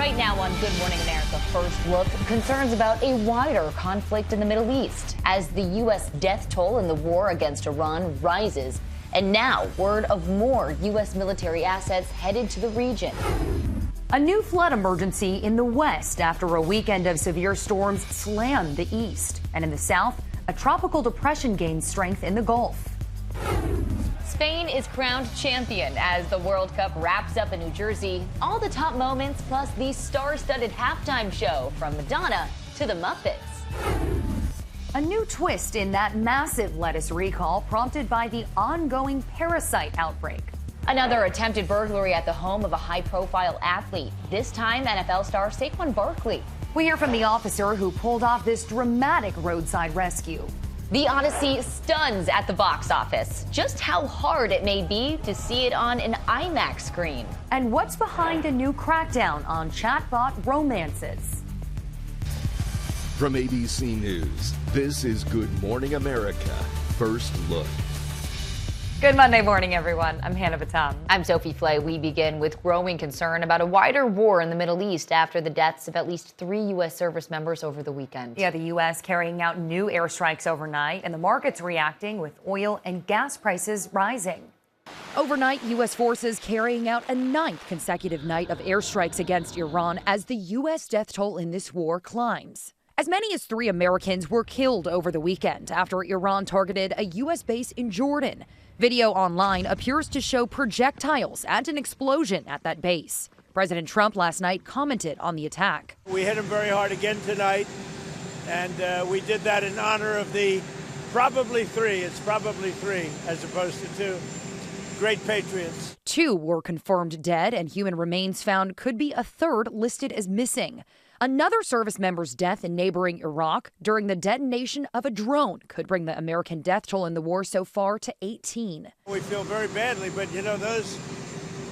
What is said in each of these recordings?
Right now on Good Morning America, first look, concerns about a wider conflict in the Middle East as the U.S. death toll in the war against Iran rises. And now, word of more U.S. military assets headed to the region. A new flood emergency in the west after a weekend of severe storms slammed the east. And in the south, a tropical depression gains strength in the Gulf. Spain is crowned champion as the World Cup wraps up in New Jersey. All the top moments, plus the star-studded halftime show from Madonna to the Muppets. A new twist in that massive lettuce recall prompted by the ongoing parasite outbreak. Another attempted burglary at the home of a high-profile athlete, this time NFL star Saquon Barkley. We hear from the officer who pulled off this dramatic roadside rescue. The Odyssey stuns at the box office. Just how hard it may be to see it on an IMAX screen. And what's behind a new crackdown on chatbot romances? From ABC News, this is Good Morning America, First Look. Good Monday morning, everyone. I'm Hanna Battah. I'm Sophie Flay. We begin with growing concern about a wider war in the Middle East after the deaths of at least 3 U.S. service members over the weekend. Yeah, the U.S. carrying out new airstrikes overnight, and the markets reacting with oil and gas prices rising. Overnight, U.S. forces carrying out a 9th consecutive night of airstrikes against Iran as the U.S. death toll in this war climbs. As many as 3 Americans were killed over the weekend after Iran targeted a U.S. base in Jordan. Video online appears to show projectiles and an explosion at that base. President Trump last night commented on the attack. We hit him very hard again tonight, and we did that in honor of the probably 3. It's probably 3 as opposed to 2. Great patriots. 2 were confirmed dead, and human remains found could be a 3rd listed as missing. Another service member's death in neighboring Iraq during the detonation of a drone could bring the American death toll in the war so far to 18. We feel very badly, but you know, those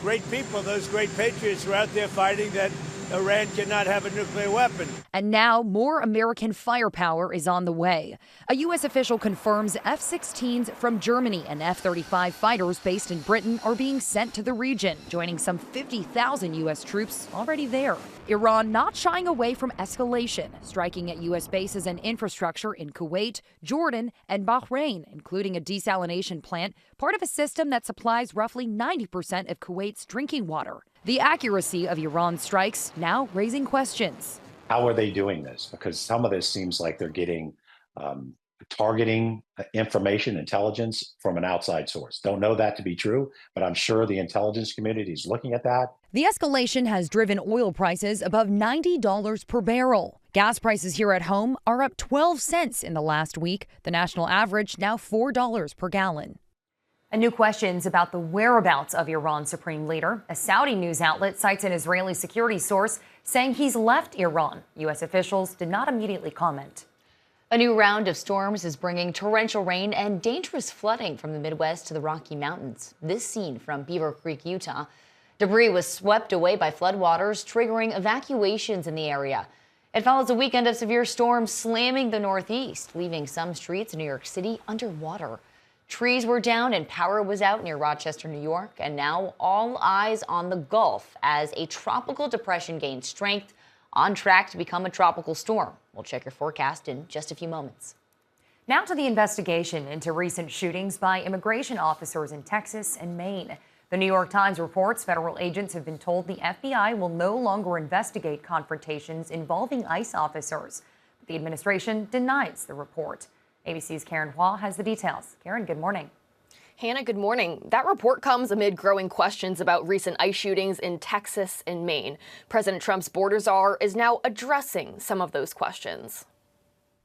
great people, those great patriots were out there fighting that Iran cannot have a nuclear weapon. And now more American firepower is on the way. A U.S. official confirms F-16s from Germany and F-35 fighters based in Britain are being sent to the region, joining some 50,000 U.S. troops already there. Iran not shying away from escalation, striking at U.S. bases and infrastructure in Kuwait, Jordan, and Bahrain, including a desalination plant, part of a system that supplies roughly 90% of Kuwait's drinking water. The accuracy of Iran's strikes now raising questions. How are they doing this? Because some of this seems like they're getting targeting information, intelligence from an outside source. Don't know that to be true, but I'm sure the intelligence community is looking at that. The escalation has driven oil prices above $90 per barrel. Gas prices here at home are up 12 cents in the last week. The national average now $4 per gallon. And new questions about the whereabouts of Iran's supreme leader. A Saudi news outlet cites an Israeli security source saying he's left Iran. U.S. officials did not immediately comment. A new round of storms is bringing torrential rain and dangerous flooding from the Midwest to the Rocky Mountains. This scene from Beaver Creek, Utah. Debris was swept away by floodwaters, triggering evacuations in the area. It follows a weekend of severe storms slamming the Northeast, leaving some streets in New York City underwater. Trees were down and power was out near Rochester, New York, and now all eyes on the Gulf as a tropical depression gains strength, on track to become a tropical storm. We'll check your forecast in just a few moments. Now to the investigation into recent shootings by immigration officers in Texas and Maine. The New York Times reports federal agents have been told the FBI will no longer investigate confrontations involving ICE officers. The administration denies the report. ABC's Karen Hua has the details. Karen, good morning. Hannah, good morning. That report comes amid growing questions about recent ICE shootings in Texas and Maine. President Trump's border czar is now addressing some of those questions.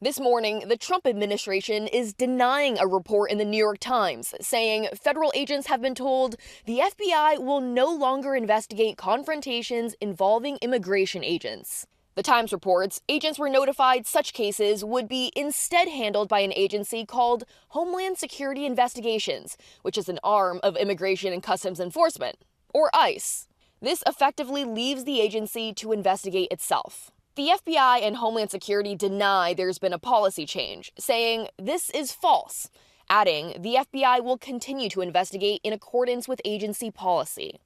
This morning, the Trump administration is denying a report in the New York Times, saying federal agents have been told the FBI will no longer investigate confrontations involving immigration agents. The Times reports agents were notified such cases would be instead handled by an agency called Homeland Security Investigations, which is an arm of Immigration and Customs Enforcement, or ICE. This effectively leaves the agency to investigate itself. The FBI and Homeland Security deny there's been a policy change, saying this is false, adding the FBI will continue to investigate in accordance with agency policy.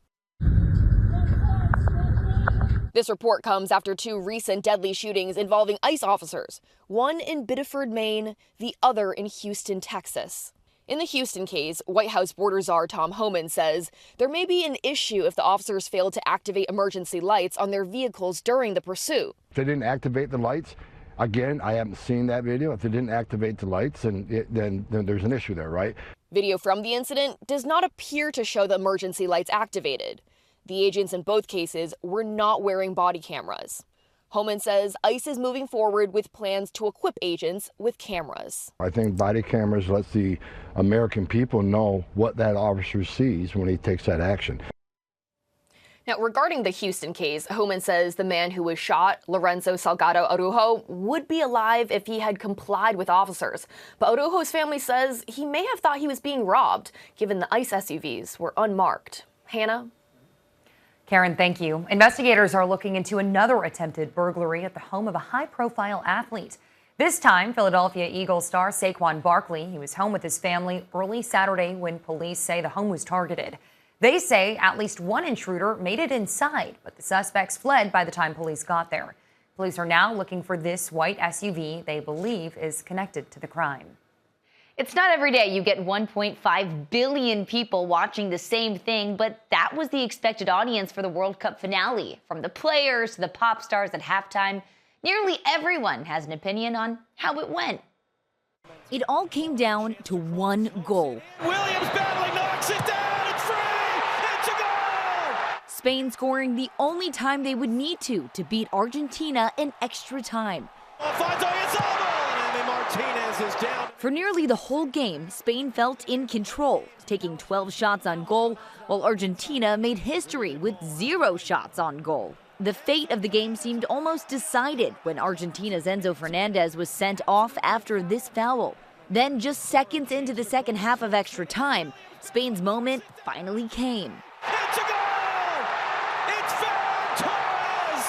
This report comes after 2 recent deadly shootings involving ICE officers, one in Biddeford, Maine, the other in Houston, Texas. In the Houston case, White House border czar Tom Homan says there may be an issue if the officers failed to activate emergency lights on their vehicles during the pursuit. If they didn't activate the lights, again, I haven't seen that video. If they didn't activate the lights, then there's an issue there, right? Video from the incident does not appear to show the emergency lights activated. The agents in both cases were not wearing body cameras. Homan says ICE is moving forward with plans to equip agents with cameras. I think body cameras lets the American people know what that officer sees when he takes that action. Now, regarding the Houston case, Homan says the man who was shot, Lorenzo Salgado Arujo, would be alive if he had complied with officers. But Arujo's family says he may have thought he was being robbed, given the ICE SUVs were unmarked. Hannah? Karen, thank you. Investigators are looking into another attempted burglary at the home of a high-profile athlete. This time, Philadelphia Eagles star Saquon Barkley. He was home with his family early Saturday when police say the home was targeted. They say at least one intruder made it inside, but the suspects fled by the time police got there. Police are now looking for this white SUV they believe is connected to the crime. It's not every day you get 1.5 billion people watching the same thing, but that was the expected audience for the World Cup finale. From the players to the pop stars at halftime, nearly everyone has an opinion on how it went. It all came down to one goal. Williams battling, knocks it down, it's free, it's a goal! Spain scoring the only time they would need to beat Argentina in extra time. Martinez is down. For nearly the whole game, Spain felt in control, taking 12 shots on goal, while Argentina made history with 0 shots on goal. The fate of the game seemed almost decided when Argentina's Enzo Fernandez was sent off after this foul. Then, just seconds into the second half of extra time, Spain's moment finally came. It's a goal! It's Ferran Torres!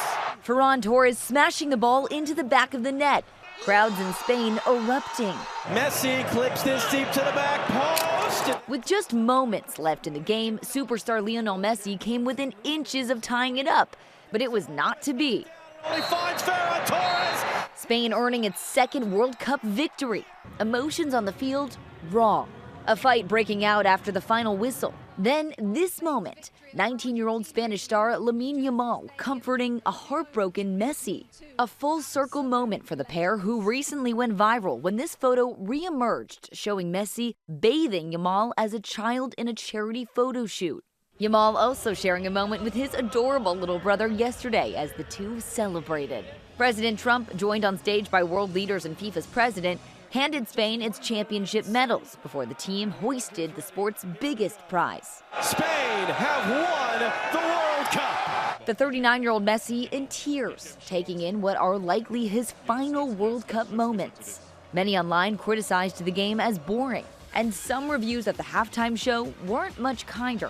Ferran Torres smashing the ball into the back of the net. Crowds in Spain erupting. Messi clips this deep to the back post. With just moments left in the game, superstar Lionel Messi came within inches of tying it up, but it was not to be. He finds Ferran Torres. Spain earning its second World Cup victory. Emotions on the field, raw. A fight breaking out after the final whistle. Then this moment, 19-year-old Spanish star Lamine Yamal comforting a heartbroken Messi. A full circle moment for the pair who recently went viral when this photo re-emerged, showing Messi bathing Yamal as a child in a charity photo shoot. Yamal also sharing a moment with his adorable little brother yesterday as the two celebrated. President Trump, joined on stage by world leaders and FIFA's president, handed Spain its championship medals before the team hoisted the sport's biggest prize. Spain have won the World Cup. The 39-year-old Messi in tears, taking in what are likely his final World Cup moments. Many online criticized the game as boring, and some reviews at the halftime show weren't much kinder.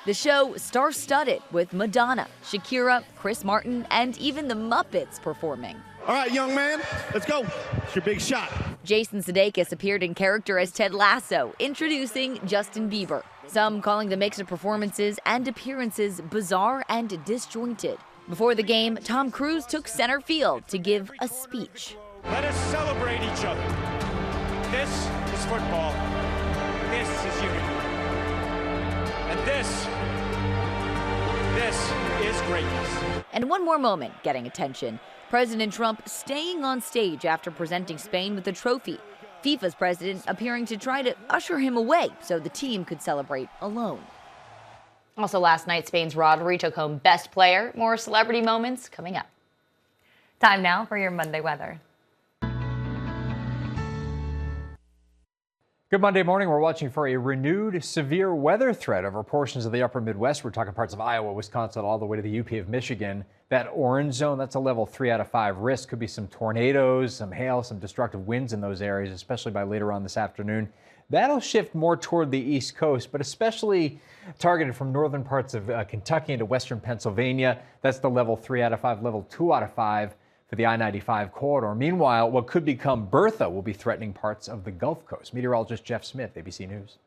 The show star-studded with Madonna, Shakira, Chris Martin, and even the Muppets performing. All right, young man, let's go. It's your big shot. Jason Sudeikis appeared in character as Ted Lasso, introducing Justin Bieber. Some calling the mix of performances and appearances bizarre and disjointed. Before the game, Tom Cruise took center field to give a speech. Let us celebrate each other. This is football. This is unity. And this is greatness. And one more moment getting attention. President Trump staying on stage after presenting Spain with the trophy. FIFA's president appearing to try to usher him away so the team could celebrate alone. Also last night, Spain's Rodri took home Best Player. More celebrity moments coming up. Time now for your Monday weather. Good Monday morning. We're watching for a renewed severe weather threat over portions of the upper Midwest. We're talking parts of Iowa, Wisconsin, all the way to the UP of Michigan. That orange zone, that's a level 3 out of 5 risk. Could be some tornadoes, some hail, some destructive winds in those areas, especially by later on this afternoon. That'll shift more toward the East Coast, but especially targeted from northern parts of Kentucky into western Pennsylvania. That's the level 3 out of 5, level 2 out of 5 for the I-95 corridor. Meanwhile, what could become Bertha will be threatening parts of the Gulf Coast. Meteorologist Jeff Smith, ABC News.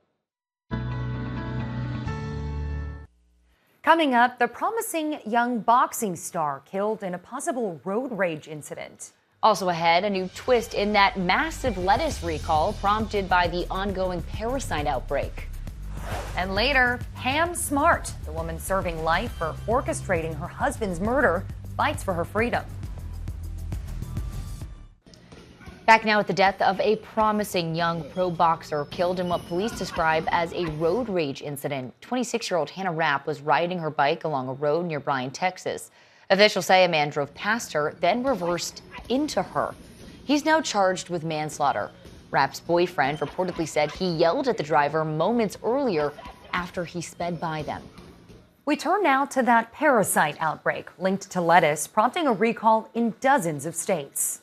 Coming up, the promising young boxing star killed in a possible road rage incident. Also ahead, a new twist in that massive lettuce recall prompted by the ongoing parasite outbreak. And later, Pam Smart, the woman serving life for orchestrating her husband's murder, fights for her freedom. Back now at the death of a promising young pro boxer killed in what police describe as a road rage incident. 26-year-old Hanna Battah was riding her bike along a road near Bryan, Texas. Officials say a man drove past her, then reversed into her. He's now charged with manslaughter. Battah's boyfriend reportedly said he yelled at the driver moments earlier after he sped by them. We turn now to that parasite outbreak linked to lettuce, prompting a recall in dozens of states.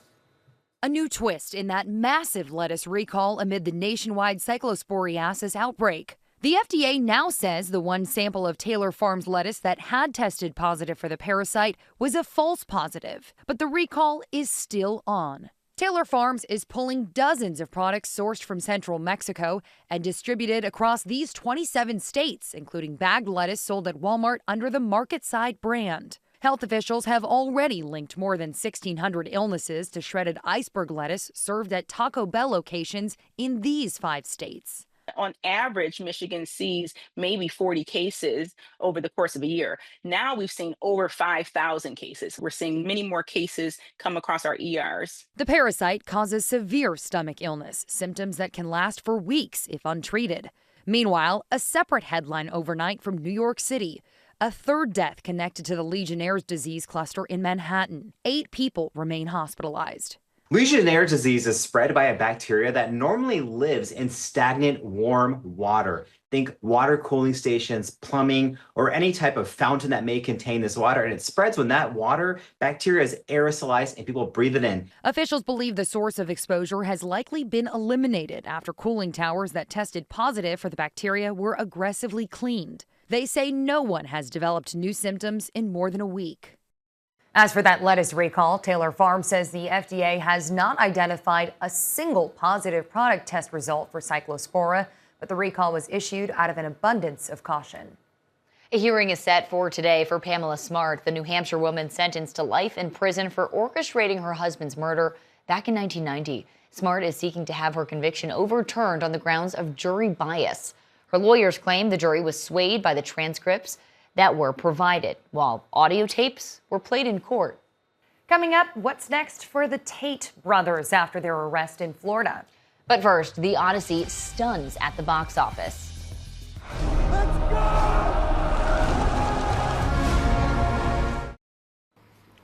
A new twist in that massive lettuce recall amid the nationwide cyclosporiasis outbreak. The FDA now says the one sample of Taylor Farms lettuce that had tested positive for the parasite was a false positive, but the recall is still on. Taylor Farms is pulling dozens of products sourced from central Mexico and distributed across these 27 states, including bagged lettuce sold at Walmart under the Market Side brand. Health officials have already linked more than 1,600 illnesses to shredded iceberg lettuce served at Taco Bell locations in these 5 states. On average, Michigan sees maybe 40 cases over the course of a year. Now we've seen over 5,000 cases. We're seeing many more cases come across our ERs. The parasite causes severe stomach illness, symptoms that can last for weeks if untreated. Meanwhile, a separate headline overnight from New York City. A third death connected to the Legionnaire's disease cluster in Manhattan. 8 people remain hospitalized. Legionnaires' disease is spread by a bacteria that normally lives in stagnant, warm water. Think water cooling stations, plumbing, or any type of fountain that may contain this water. And it spreads when that water bacteria is aerosolized and people breathe it in. Officials believe the source of exposure has likely been eliminated after cooling towers that tested positive for the bacteria were aggressively cleaned. They say no one has developed new symptoms in more than a week. As for that lettuce recall, Taylor Farms says the FDA has not identified a single positive product test result for Cyclospora, but the recall was issued out of an abundance of caution. A hearing is set for today for Pamela Smart, the New Hampshire woman sentenced to life in prison for orchestrating her husband's murder back in 1990. Smart is seeking to have her conviction overturned on the grounds of jury bias. Her lawyers claim the jury was swayed by the transcripts that were provided, while audio tapes were played in court. Coming up, what's next for the Tate brothers after their arrest in Florida? But first, The Odyssey stuns at the box office. Let's go!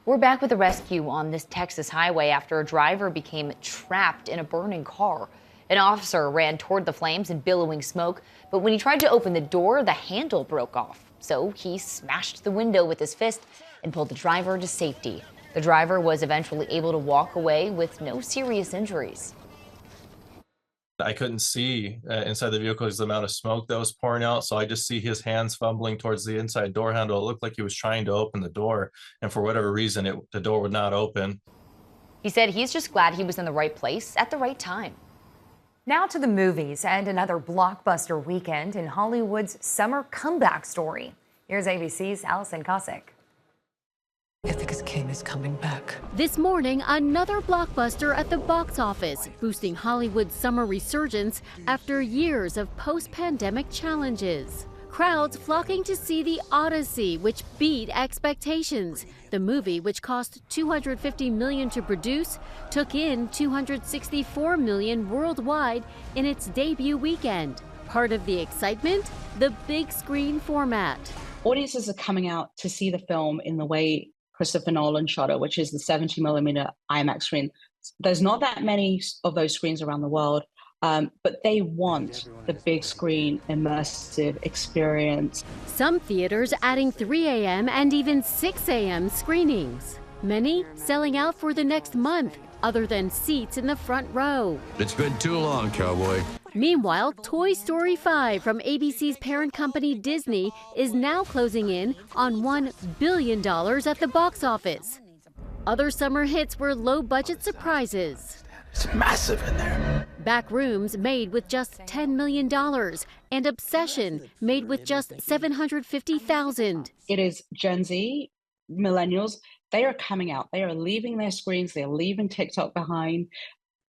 We're back with a rescue on this Texas highway after a driver became trapped in a burning car. An officer ran toward the flames and billowing smoke, but when he tried to open the door, the handle broke off. So he smashed the window with his fist and pulled the driver to safety. The driver was eventually able to walk away with no serious injuries. I couldn't see inside the vehicle because the amount of smoke that was pouring out. So I just see his hands fumbling towards the inside door handle. It looked like he was trying to open the door. And for whatever reason, the door would not open. He said he's just glad he was in the right place at the right time. Now to the movies and another blockbuster weekend in Hollywood's summer comeback story. Here's ABC's Alison Kosik. Ithaca's king is coming back. This morning, another blockbuster at the box office, boosting Hollywood's summer resurgence after years of post-pandemic challenges. Crowds flocking to see The Odyssey, which beat expectations. The movie, which cost $250 million to produce, took in $264 million worldwide in its debut weekend. Part of the excitement? The big screen format. Audiences are coming out to see the film in the way Christopher Nolan shot it, which is the 70mm IMAX screen. There's not that many of those screens around the world. But they want the big screen immersive experience. Some theaters adding 3 a.m. and even 6 a.m. screenings. Many selling out for the next month, other than seats in the front row. It's been too long, cowboy. Meanwhile, Toy Story 5 from ABC's parent company Disney is now closing in on $1 billion at the box office. Other summer hits were low-budget surprises. It's massive in there. Backrooms made with just $10 million and Obsession made with just $750,000. It is Gen Z, millennials. They are coming out. They are leaving their screens. They're leaving TikTok behind.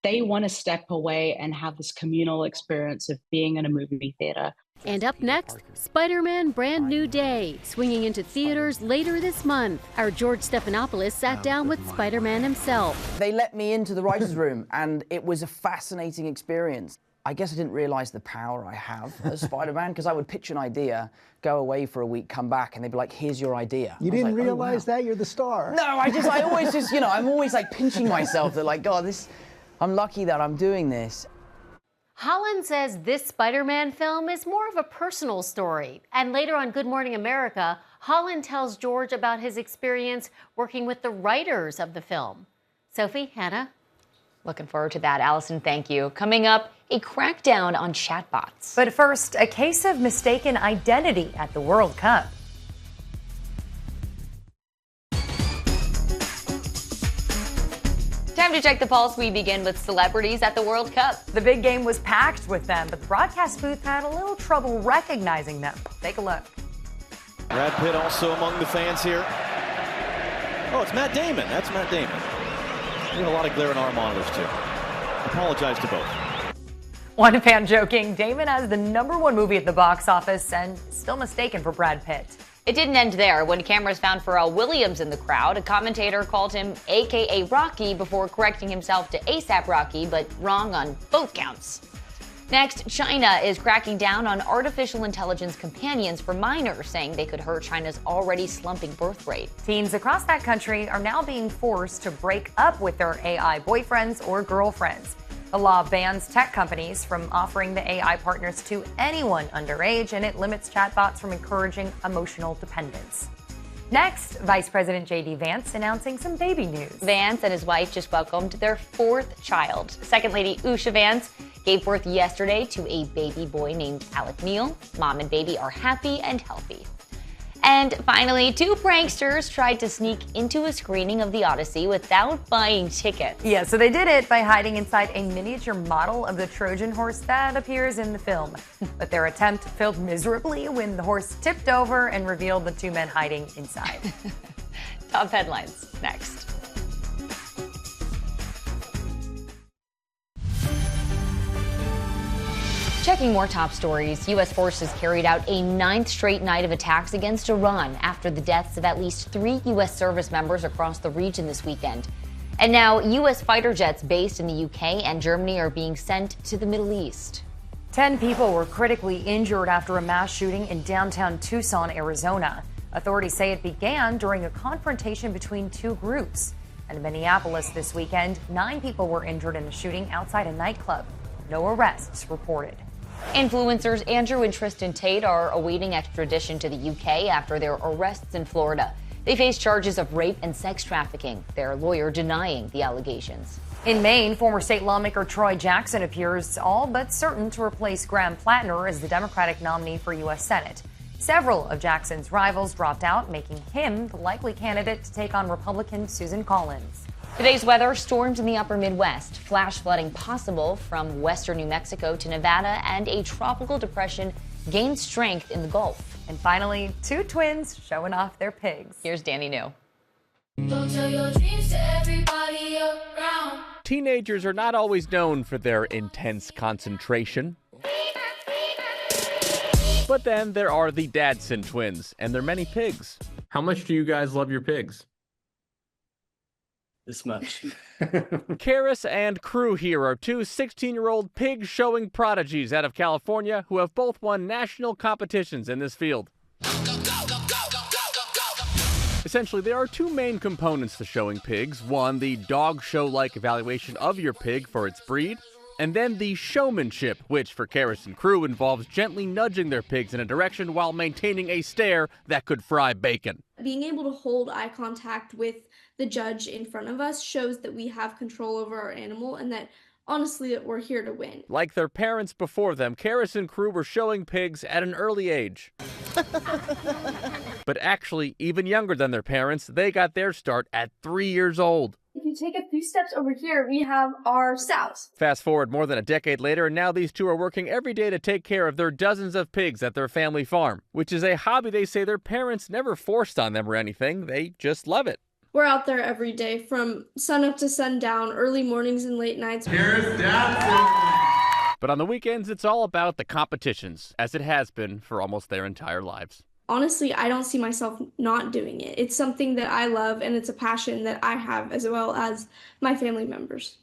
They want to step away and have this communal experience of being in a movie theater. And up next, Spider-Man Brand New Day, swinging into theaters later this month. Our George Stephanopoulos sat down with Spider-Man himself. They let me into the writer's room, and it was a fascinating experience. I guess I didn't realize the power I have as Spider-Man, because I would pitch an idea, go away for a week, come back, and they'd be like, here's your idea. You didn't realize that? You're the star. No, I always just, I'm always like pinching myself that like, God, I'm lucky that I'm doing this. Holland says this Spider-Man film is more of a personal story. And later on Good Morning America, Holland tells George about his experience working with the writers of the film. Sophie, Hannah? Looking forward to that. Alison, thank you. Coming up, a crackdown on chatbots. But first, a case of mistaken identity at the World Cup. Time to check the pulse. We begin with celebrities at the World Cup. The big game was packed with them, but the broadcast booth had a little trouble recognizing them. Take a look. Brad Pitt also among the fans here. Oh, it's Matt Damon. That's Matt Damon. We have a lot of glare in our monitors, too. Apologize to both. One fan joking, Damon has the #1 movie at the box office and still mistaken for Brad Pitt. It didn't end there. When cameras found Pharrell Williams in the crowd, a commentator called him AKA Rocky before correcting himself to ASAP Rocky, but wrong on both counts. Next, China is cracking down on artificial intelligence companions for minors, saying they could hurt China's already slumping birth rate. Teens across that country are now being forced to break up with their AI boyfriends or girlfriends. The law bans tech companies from offering the AI partners to anyone underage, and it limits chatbots from encouraging emotional dependence. Next, Vice President J.D. Vance announcing some baby news. Vance and his wife just welcomed their 4th child. Second Lady Usha Vance gave birth yesterday to a baby boy named Alec Neal. Mom and baby are happy and healthy. And finally, 2 pranksters tried to sneak into a screening of The Odyssey without buying tickets. Yeah, so they did it by hiding inside a miniature model of the Trojan horse that appears in the film. But their attempt failed miserably when the horse tipped over and revealed the 2 men hiding inside. Top headlines next. Checking more top stories, U.S. forces carried out a 9th straight night of attacks against Iran after the deaths of at least 3 U.S. service members across the region this weekend. And now, U.S. fighter jets based in the U.K. and Germany are being sent to the Middle East. 10 people were critically injured after a mass shooting in downtown Tucson, Arizona. Authorities say it began during a confrontation between 2 groups. And in Minneapolis this weekend, 9 people were injured in a shooting outside a nightclub. No arrests reported. Influencers Andrew and Tristan Tate are awaiting extradition to the UK after their arrests in Florida. They face charges of rape and sex trafficking, their lawyer denying the allegations. In Maine, former state lawmaker Troy Jackson appears all but certain to replace Graham Plattner as the Democratic nominee for U.S. Senate. Several of Jackson's rivals dropped out, making him the likely candidate to take on Republican Susan Collins. Today's weather, storms in the upper Midwest, flash flooding possible from western New Mexico to Nevada, and a tropical depression gains strength in the Gulf. And finally, 2 twins showing off their pigs. Here's Danny New. Don't tell your dreams to everybody around. Teenagers are not always known for their intense concentration. But then there are the Dadson twins and their many pigs. How much do you guys love your pigs? This much. Karis and crew here are 2 16-year-old pig showing prodigies out of California who have both won national competitions in this field. Essentially, there are 2 main components to showing pigs. One, the dog show-like evaluation of your pig for its breed. And then the showmanship, which for Karis and crew involves gently nudging their pigs in a direction while maintaining a stare that could fry bacon. Being able to hold eye contact with the judge in front of us shows that we have control over our animal and that, honestly, that we're here to win. Like their parents before them, Karis and crew were showing pigs at an early age. But actually, even younger than their parents, they got their start at 3 years old. If you you take a few steps over here, we have our sows. Fast forward more than a decade later, and now these two are working every day to take care of their dozens of pigs at their family farm, which is a hobby they say their parents never forced on them or anything. They just love it. We're out there every day from sunup to sundown, early mornings and late nights. Here's dancing! But on the weekends, it's all about the competitions, as it has been for almost their entire lives. Honestly, I don't see myself not doing it. It's something that I love, and it's a passion that I have, as well as my family members.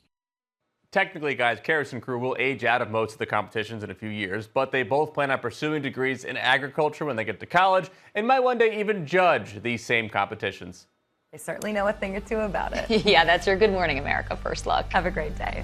Technically, guys, Karis and crew will age out of most of the competitions in a few years, but they both plan on pursuing degrees in agriculture when they get to college and might one day even judge these same competitions. They certainly know a thing or two about it. Yeah, that's your Good Morning America First Look. Have a great day.